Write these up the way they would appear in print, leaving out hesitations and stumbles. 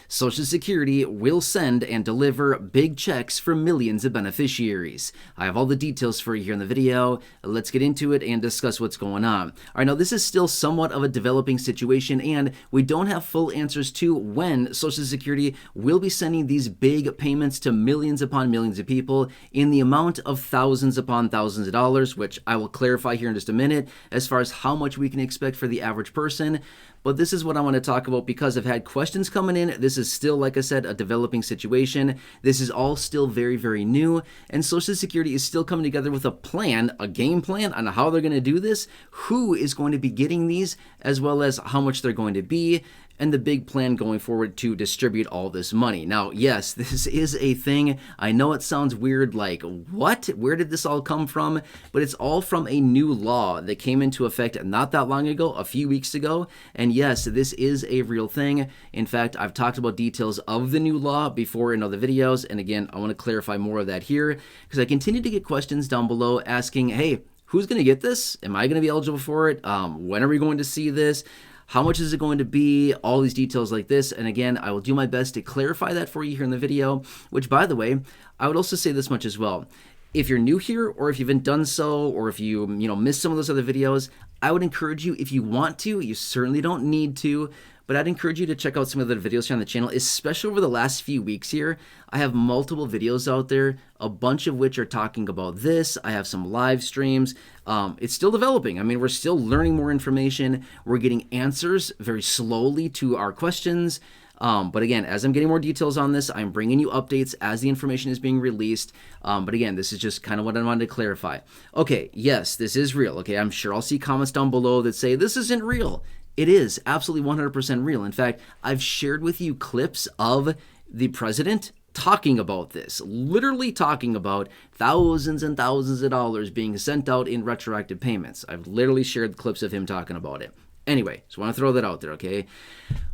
Social Security will send and deliver big checks for millions of beneficiaries. I have all the details for you here in the video. Let's get into it and discuss what's going on. All right, now this is still somewhat of a developing situation, and we don't have full answers to when Social Security will be sending these big payments to millions upon millions of people in the amount of thousands upon thousands of dollars, which I will clarify here in just a minute as far as how much we can expect for the average person. But this is what I want to talk about because I've had questions coming in. This is still, like I said, a developing situation. This is all still very, very new. And Social Security is still coming together with a plan, a game plan on how they're going to do this, who is going to be getting these, as well as how much they're going to be, and the big plan going forward to distribute all this money. Now, yes, this is a thing. I know it sounds weird, like, what? Where did this all come from? But it's all from a new law that came into effect not that long ago, a few weeks ago. And yes, this is a real thing. In fact, I've talked about details of the new law before in other videos. And again, I want to clarify more of that here because I continue to get questions down below asking, hey, who's going to get this? Am I going to be eligible for it? When are we going to see this? How much is it going to be? All these details like this. And again, I will do my best to clarify that for you here in the video, which, by the way, I would also say this much as well. If you're new here, or if you haven't done so, or if you missed some of those other videos, I would encourage you, if you want to, you certainly don't need to, but I'd encourage you to check out some of the videos here on the channel, especially over the last few weeks here. I have multiple videos out there, a bunch of which are talking about this. I have some live streams. It's still developing. I mean, we're still learning more information. We're getting answers very slowly to our questions. But again, as I'm getting more details on this, I'm bringing you updates as the information is being released. But again, this is just kind of what I wanted to clarify. Okay, yes, this is real. Okay, I'm sure I'll see comments down below that say this isn't real. It is absolutely 100% real. In fact, I've shared with you clips of the president talking about this, literally talking about thousands and thousands of dollars being sent out in retroactive payments. I've literally shared clips of him talking about it. Anyway, just want to throw that out there, okay?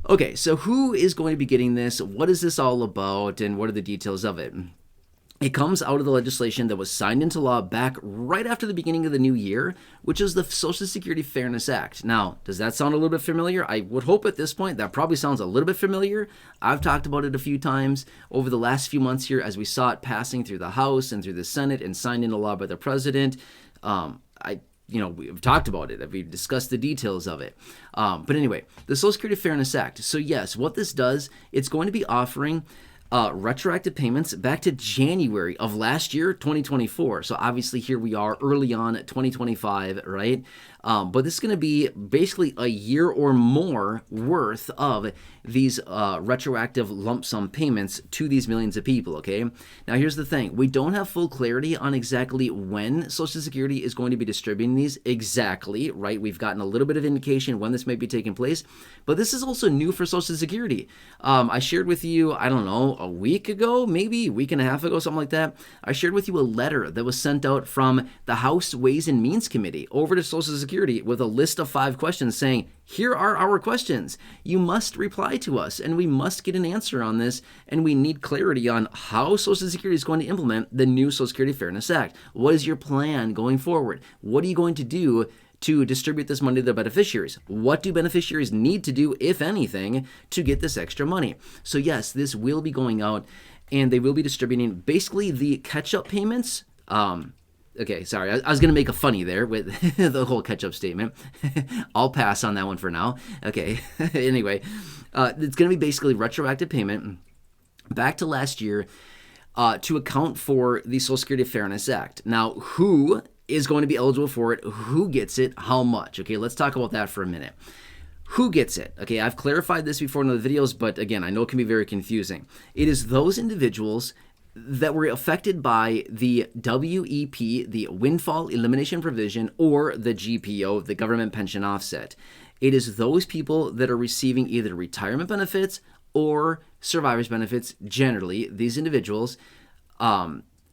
Okay, so who is going to be getting this? What is this all about, and what are the details of it? It comes out of the legislation that was signed into law back right after the beginning of the new year, which is the Social Security Fairness Act. Now, does that sound a little bit familiar? I would hope at this point that probably sounds a little bit familiar. I've talked about it a few times over the last few months here as we saw it passing through the House and through the Senate and signed into law by the president. We've talked about it. We've discussed the details of it. But anyway, the Social Security Fairness Act. So yes, what this does, it's going to be offering retroactive payments back to January of last year, 2024. So obviously here we are early on at 2025, right? But this is going to be basically a year or more worth of these retroactive lump sum payments to these millions of people, okay? Now here's the thing. We don't have full clarity on exactly when Social Security is going to be distributing these exactly, right? We've gotten a little bit of indication when this might be taking place, but this is also new for Social Security. I shared with you, I don't know, a week ago, maybe a week and a half ago, something like that. I shared with you a letter that was sent out from the House Ways and Means Committee over to Social Security with a list of 5 questions saying, here are our questions. You must reply to us, and we must get an answer on this, and we need clarity on how Social Security is going to implement the new Social Security Fairness Act. What is your plan going forward? What are you going to do to distribute this money to the beneficiaries? What do beneficiaries need to do, if anything, to get this extra money? So yes, this will be going out, and they will be distributing basically the catch-up payments. Okay, sorry, I was going to make a funny there with the whole catch-up statement. I'll pass on that one for now. Okay, anyway, it's going to be basically retroactive payment back to last year to account for the Social Security Fairness Act. Now, who is going to be eligible for it? Who gets it? How much? Okay, let's talk about that for a minute. Who gets it? Okay, I've clarified this before in other videos, but again, I know it can be very confusing. It is those individuals that were affected by the WEP, the Windfall Elimination Provision, or the GPO, the Government Pension Offset. It is those people that are receiving either retirement benefits or survivor's benefits. Generally, these individuals,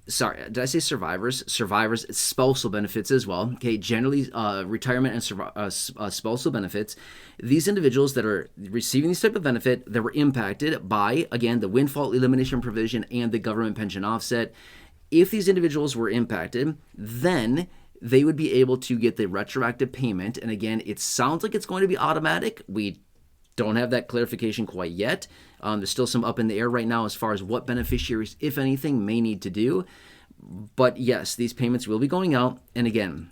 sorry, did I say survivors? Survivors, spousal benefits as well. Okay, generally retirement and spousal benefits. These individuals that are receiving this type of benefit that were impacted by, again, the Windfall Elimination Provision and the Government Pension Offset, if these individuals were impacted, then they would be able to get the retroactive payment. And again, it sounds like it's going to be automatic. We don't have that clarification quite yet. There's still some up in the air right now as far as what beneficiaries, if anything, may need to do. But yes, these payments will be going out. And again,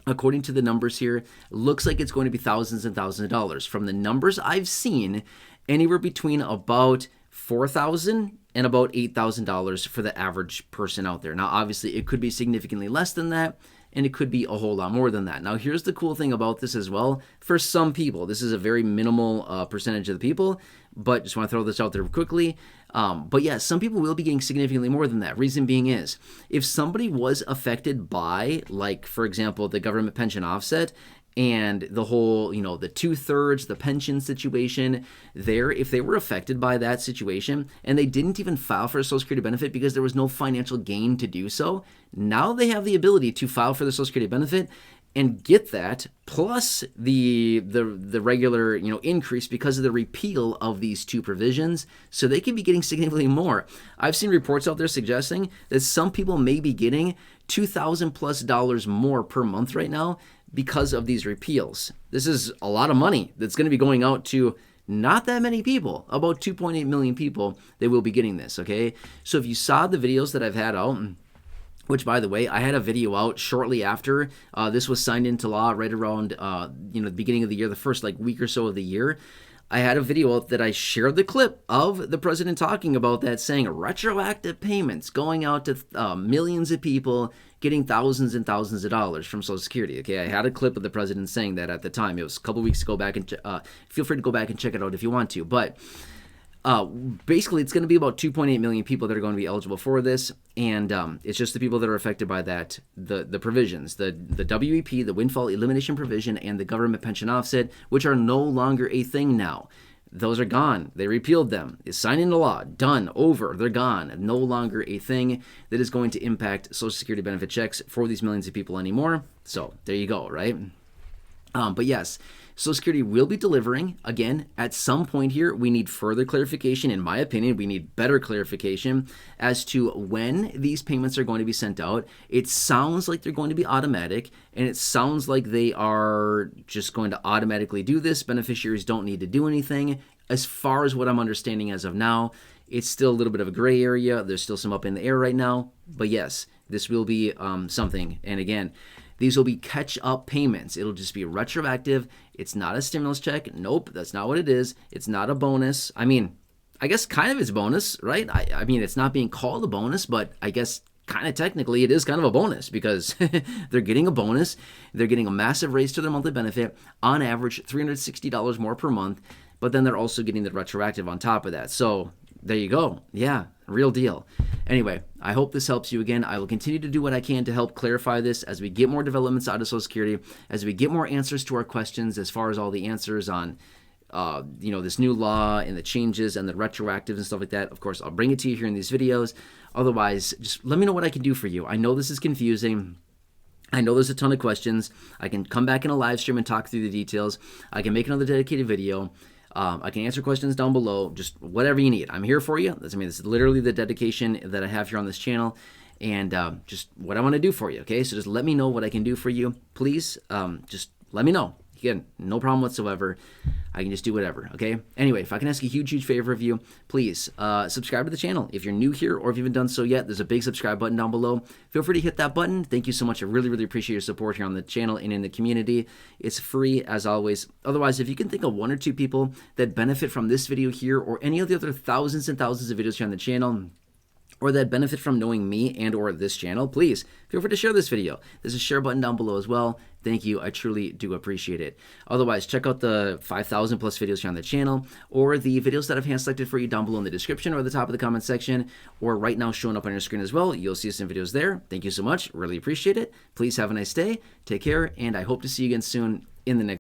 according to the numbers here, looks like it's going to be thousands and thousands of dollars. From the numbers I've seen, anywhere between about $4,000 and about $8,000 for the average person out there. Now, obviously, it could be significantly less than that, and it could be a whole lot more than that. Now, here's the cool thing about this as well. For some people, this is a very minimal percentage of the people, but just want to throw this out there quickly. But yeah, some people will be getting significantly more than that. Reason being is, if somebody was affected by, like, for example, the government pension offset, and the whole, the 2/3, the pension situation there, if they were affected by that situation and they didn't even file for a Social Security benefit because there was no financial gain to do so, now they have the ability to file for the Social Security benefit and get that, plus the regular increase because of the repeal of these two provisions, so they can be getting significantly more. I've seen reports out there suggesting that some people may be getting $2,000+ more per month right now because of these repeals. This is a lot of money that's going to be going out to not that many people, about 2.8 million people that will be getting this, okay? So if you saw the videos that I've had out, which, by the way, I had a video out shortly after this was signed into law, right around the beginning of the year, the first week or so of the year. I had a video out that I shared the clip of the president talking about that, saying retroactive payments going out to millions of people getting thousands and thousands of dollars from Social Security. Okay, I had a clip of the president saying that at the time. It was a couple weeks ago. Feel free to go back and check it out if you want to. But basically, it's going to be about 2.8 million people that are going to be eligible for this, and it's just the people that are affected by that, the provisions, the WEP, the windfall elimination provision, and the government pension offset, which are no longer a thing now. Those are gone. They repealed them. It's signed into law. Done. Over. They're gone. No longer a thing that is going to impact Social Security benefit checks for these millions of people anymore. So there you go, right? But yes, Social Security will be delivering. Again, at some point here, we need further clarification. In my opinion, we need better clarification as to when these payments are going to be sent out. It sounds like they're going to be automatic, and it sounds like they are just going to automatically do this. Beneficiaries don't need to do anything. As far as what I'm understanding as of now, it's still a little bit of a gray area. There's still some up in the air right now. But yes, this will be something. And again, these will be catch-up payments. It'll just be retroactive. It's not a stimulus check. Nope, that's not what it is. It's not a bonus. I mean, I guess kind of it's a bonus, right? I mean, it's not being called a bonus, but I guess kind of technically it is kind of a bonus because they're getting a bonus. They're getting a massive raise to their monthly benefit, on average $360 more per month, but then they're also getting the retroactive on top of that. So there you go. Yeah, real deal. Anyway, I hope this helps you. Again, I will continue to do what I can to help clarify this as we get more developments out of Social Security, as we get more answers to our questions as far as all the answers on this new law and the changes and the retroactive and stuff like that. Of course, I'll bring it to you here in these videos. Otherwise, just let me know what I can do for you. I know this is confusing. I know there's a ton of questions. I can come back in a live stream and talk through the details. I can make another dedicated video. I can answer questions down below, just whatever you need. I'm here for you. This is literally the dedication that I have here on this channel, and just what I want to do for you, okay? So just let me know what I can do for you. Please, just let me know. Again, no problem whatsoever. I can just do whatever, okay? Anyway, if I can ask a huge, huge favor of you, please subscribe to the channel. If you're new here or if you haven't done so yet, there's a big subscribe button down below. Feel free to hit that button. Thank you so much. I really, really appreciate your support here on the channel and in the community. It's free, as always. Otherwise, if you can think of one or two people that benefit from this video here or any of the other thousands and thousands of videos here on the channel, or that benefit from knowing me and or this channel, please feel free to share this video. There's a share button down below as well. Thank you. I truly do appreciate it. Otherwise, check out the 5,000 plus videos here on the channel, or the videos that I've hand selected for you down below in the description or the top of the comment section, or right now showing up on your screen as well. You'll see some videos there. Thank you so much. Really appreciate it. Please have a nice day. Take care, and I hope to see you again soon in the next